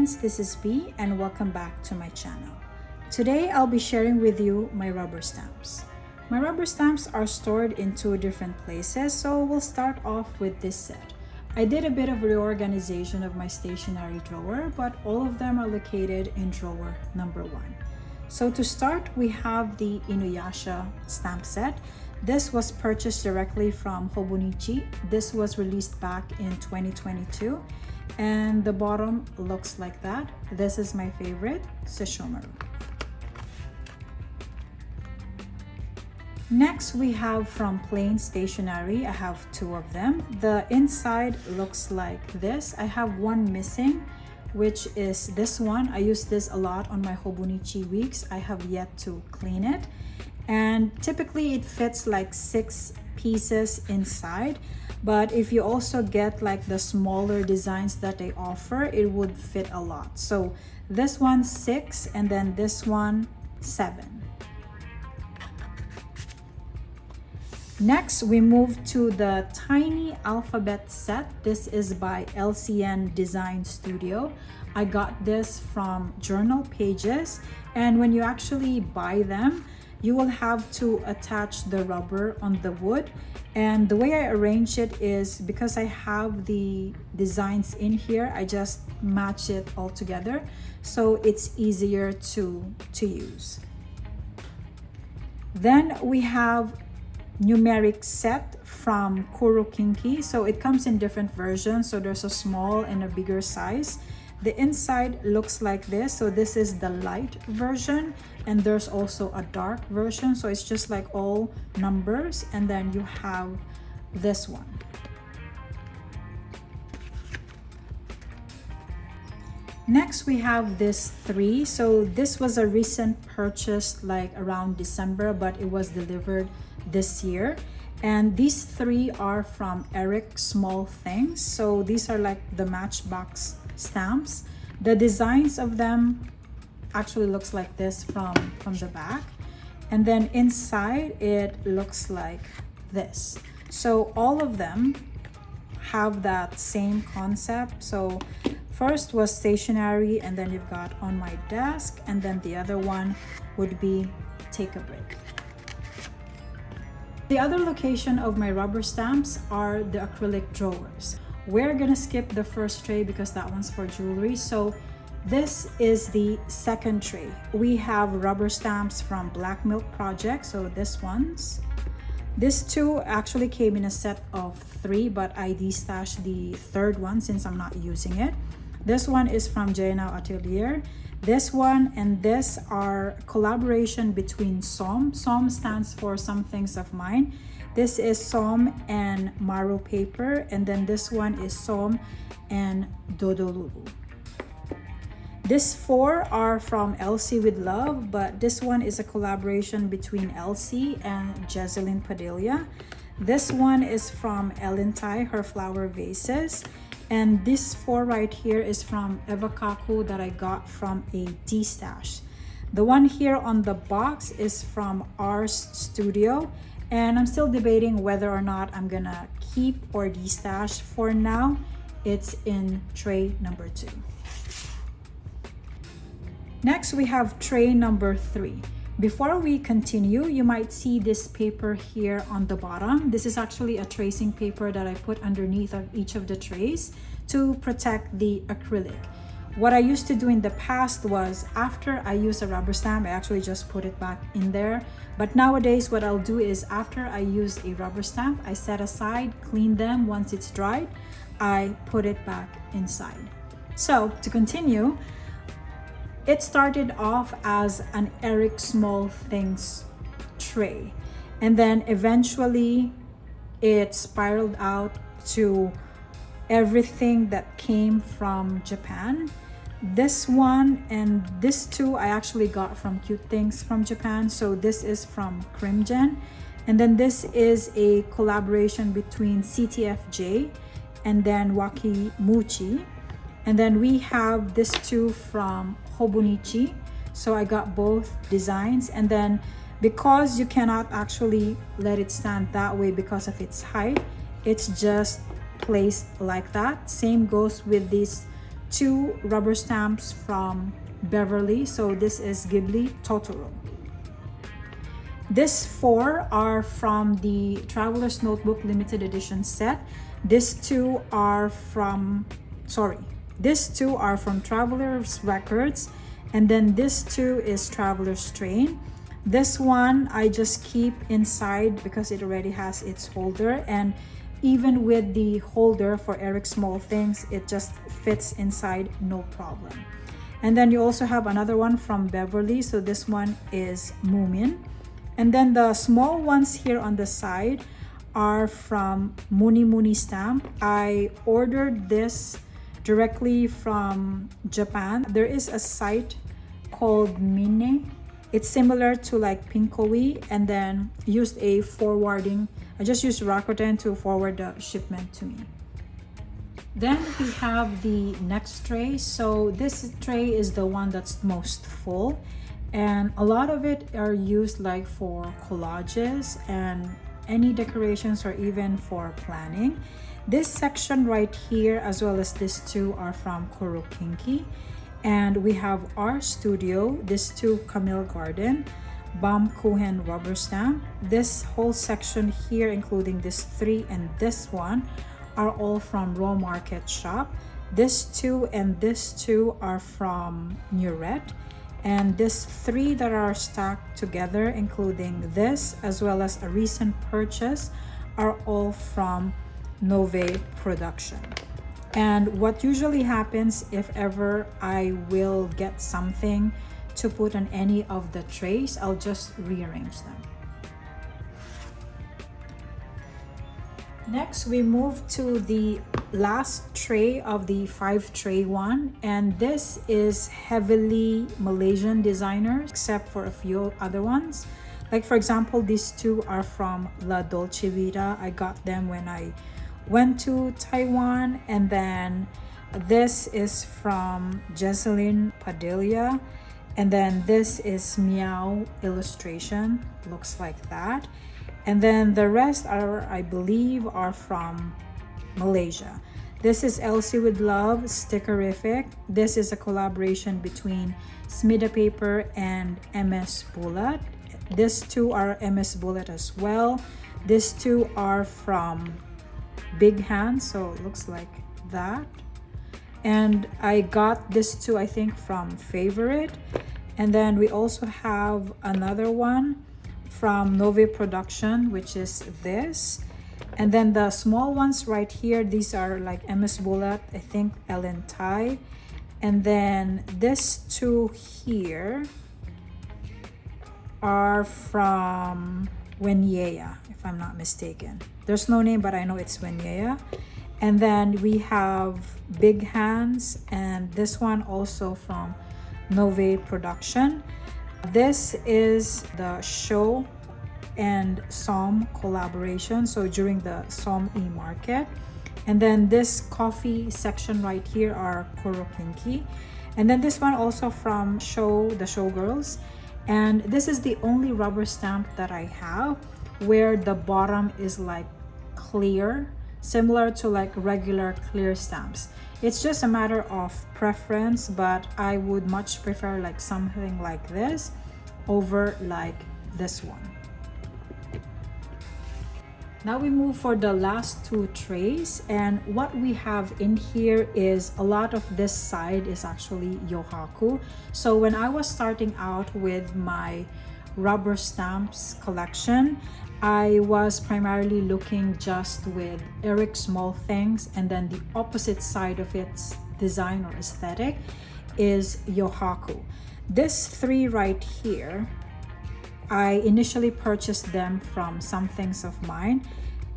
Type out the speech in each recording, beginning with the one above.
friends, this is B and welcome back to my channel. Today I'll be sharing with you my rubber stamps. My rubber stamps are stored in two different places, so we'll start off with this set. I did a bit of reorganization of my stationery drawer, but all of them are located in drawer number 1. So to start, we have the Inuyasha stamp set. This was purchased directly from Hobonichi. This was released back in 2022. And the bottom looks like that. This is my favorite, Sesshomaru. Next, we have from Plain Stationery. I have two of them. The inside looks like this. I have one missing, which is this one. I use this a lot on my Hobonichi weeks. I have yet to clean it. And typically it fits like 6 pieces inside, but if you also get like the smaller designs that they offer, it would fit a lot. So this one 6 and then this one 7. Next, we move to the tiny alphabet set. This is by LCN Design Studio. I got this from Journal Pages, and when you actually buy them, you will have to attach the rubber on the wood. And the way I arrange it is because I have the designs in here, I just match it all together so it's easier to use. Then we have numeric set from Kuro Kinki. So it comes in different versions. So there's a small and a bigger size. The inside looks like this. So this is the light version, and there's also a dark version. So it's just like all numbers, and then you have this one. Next, we have this 3. So this was a recent purchase, like around December, but it was delivered this year. And these 3 are from Eric Small Things. So these are like the Matchbox stamps. The designs of them actually looks like this from the back, and then inside it looks like this. So all of them have that same concept. So first was stationery, and then you've got on my desk, and then the other one would be take a break. The other location of my rubber stamps are the acrylic drawers. We're gonna skip the first tray because that one's for jewelry. So this is the second tray. We have rubber stamps from Black Milk Project. So this one's. This 2 actually came in a set of 3, but I destashed the third one since I'm not using it. This one is from Jainao Atelier. This one and this are collaboration between SOM. SOM stands for Some Things of Mine. This is SOM and Maro paper, and then this one is SOM and Dodolulu. These 4 are from Elsie with Love, but this one is a collaboration between Elsie and Jezeline Padilla. This one is from Ellen Tai, her flower vases. And this 4 right here is from Eva Kaku that I got from a D-stash. The one here on the box is from Ars Studio, and I'm still debating whether or not I'm gonna keep or D-stash. For now, it's in tray number 2. Next, we have tray number 3. Before we continue, you might see this paper here on the bottom. This is actually a tracing paper that I put underneath of each of the trays to protect the acrylic. What I used to do in the past was after I use a rubber stamp, I actually just put it back in there. But nowadays, what I'll do is after I use a rubber stamp, I set aside, clean them. Once it's dried, I put it back inside. So to continue, it started off as an Eric Small Things tray, and then eventually it spiraled out to everything that came from Japan. This one and this 2 I actually got from Cute Things from Japan. So this is from Crimgen, and then this is a collaboration between CTFJ and then Wakimuchi. And then we have this 2 from Hobonichi. So I got both designs, and then because you cannot actually let it stand that way because of its height, it's just placed like that. Same goes with these 2 rubber stamps from Beverly. So this is Ghibli Totoro. This 4 are from the Traveler's Notebook limited edition set. These 2 are from Traveler's Records, and then this 2 is Traveler's Train. This one I just keep inside because it already has its holder, and even with the holder for Eric Small Things, it just fits inside no problem. And then you also have another one from Beverly, so this one is Moomin. And then the small ones here on the side are from Muni Muni Stamp. I ordered this directly from Japan. There is a site called Mine. It's similar to like Pinkoi, and then used a forwarding. I just used Rakuten to forward the shipment to me. Then we have the next tray. So this tray is the one that's most full, and a lot of it are used like for collages and any decorations, or even for planning. This section right here, as well as this 2, are from Kurokinki. And we have our studio, this 2 Camille Garden, Baumkuchen rubber stamp. This whole section here, including this 3 and this one, are all from Raw Market Shop. This 2 and this 2 are from Nuret. And this 3 that are stacked together, including this as well as a recent purchase, are all from Nove Production. And what usually happens if ever I will get something to put on any of the trays, I'll just rearrange them. Next, we move to the last tray of the 5 tray one, and this is heavily Malaysian designers, except for a few other ones. Like for example, these 2 are from La Dolce Vita. I got them when I went to Taiwan. And then this is from Jesselyn Padilla, and then this is Meow Illustration, looks like that. And then the rest are, I believe, are from Malaysia. This is Elsie with Love Stickerific. This is a collaboration between Smida Paper and MS Bullet. These 2 are MS Bullet as well. These 2 are from Big Hand, so it looks like that. And I got this 2, I think, from Favorite. And then we also have another one from Nove Production, which is this. And then the small ones right here, these are like MS Bullet, I think Ellen Tai. And then this 2 here are from Wenyea, if I'm not mistaken. There's no name, but I know it's Wenyea. And then we have Big Hands, and this one also from Nove Production. This is the Show and Som collaboration, so during the Som e-market. And then this coffee section right here are Kurokinki. And then this one also from Show, the Showgirls. And this is the only rubber stamp that I have where the bottom is like clear, similar to like regular clear stamps. It's just a matter of preference, but I would much prefer like something like this over like this one. Now we move for the last 2 trays, and what we have in here is a lot of this side is actually Yohaku. So when I was starting out with my rubber stamps collection, I was primarily looking just with Eric Small Things, and then the opposite side of its design or aesthetic is Yohaku. This 3 right here, I initially purchased them from some things of mine,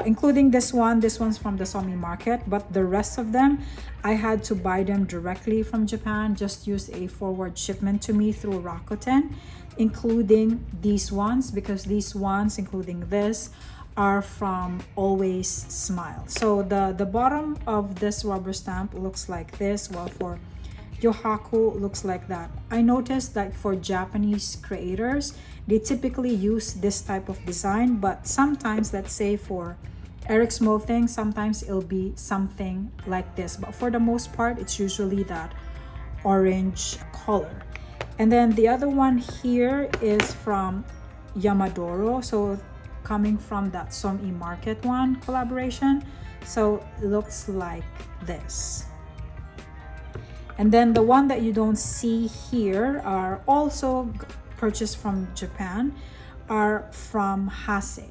including this one. This one's from the Somi market, but the rest of them, I had to buy them directly from Japan, just use a forward shipment to me through Rakuten, including these ones, because these ones, including this, are from Always Smile. So the bottom of this rubber stamp looks like this, while for Yohaku looks like that. I noticed that for Japanese creators, they typically use this type of design, but sometimes, let's say for Eric Small things, sometimes it'll be something like this, but for the most part it's usually that orange color. And then the other one here is from Yamadoro, so coming from that Som-e Market one collaboration. So it looks like this. And then the one that you don't see here are also purchased from Japan, are from Hase.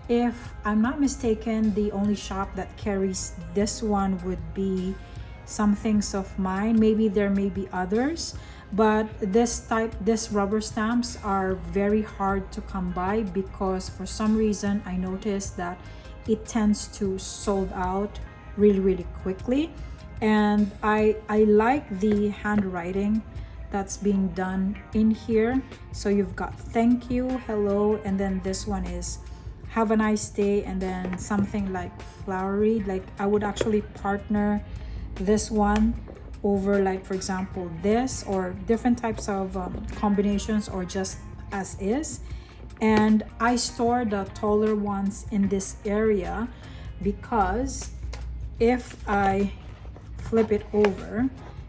If I'm not mistaken, the only shop that carries this one would be Some Things of Mine. Maybe there may be others, but this rubber stamps are very hard to come by because for some reason I noticed that it tends to sold out really quickly. And I like the handwriting that's being done in here. So you've got thank you, hello, and then this one is have a nice day, and then something like flowery. Like I would actually partner this one over, like for example this, or different types of combinations, or just as is. And I store the taller ones in this area because if I flip it over,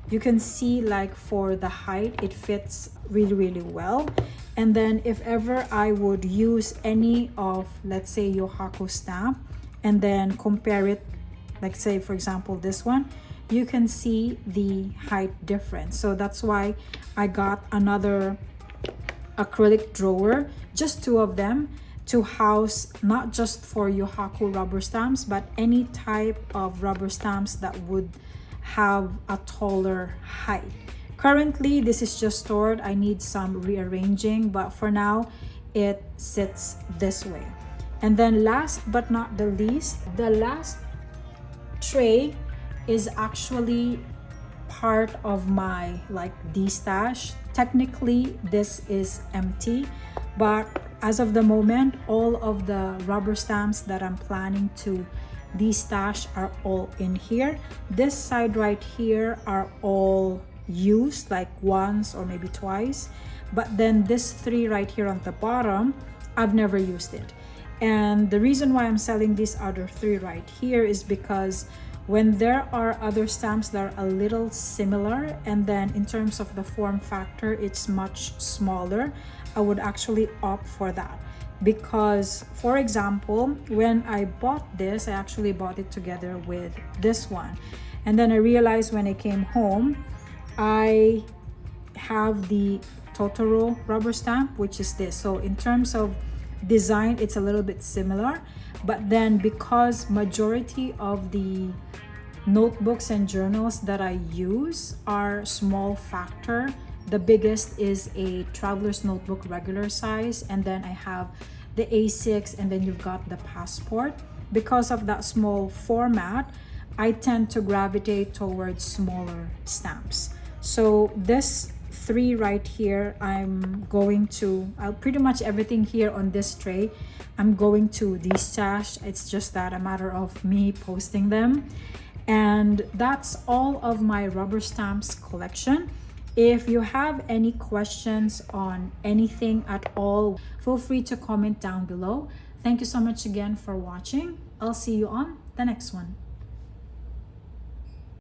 you can see like for the height it fits really well. And then if ever I would use any of, let's say, Yohaku stamp and then compare it, like say for example this one, you can see the height difference. So that's why I got another acrylic drawer, just 2 of them, to house not just for Yohaku rubber stamps, but any type of rubber stamps that would have a taller height. Currently this is just stored. I need some rearranging, but for now it sits this way. And then last but not the least, the last tray is actually part of my like de-stash. Technically this is empty, but as of the moment all of the rubber stamps that I'm planning to de-stash are all in here. This side right here are all used, like once or maybe twice, but then this 3 right here on the bottom, I've never used it. And the reason why I'm selling these other 3 right here is because when there are other stamps that are a little similar, and then in terms of the form factor it's much smaller, I would actually opt for that. Because for example, when I bought this, I actually bought it together with this one, and then I realized when I came home I have the Totoro rubber stamp, which is this. So in terms of design it's a little bit similar, but then because majority of the notebooks and journals that I use are small factor, the biggest is a traveler's notebook regular size, and then I have the A6, and then you've got the passport. Because of that small format, I tend to gravitate towards smaller stamps. So this 3 right here, I'm going to pretty much everything here on this tray I'm going to de-stash. It's just that a matter of me posting them. And that's all of my rubber stamps collection. If you have any questions on anything at all, feel free to comment down below. Thank you so much again for watching. I'll see you on the next one.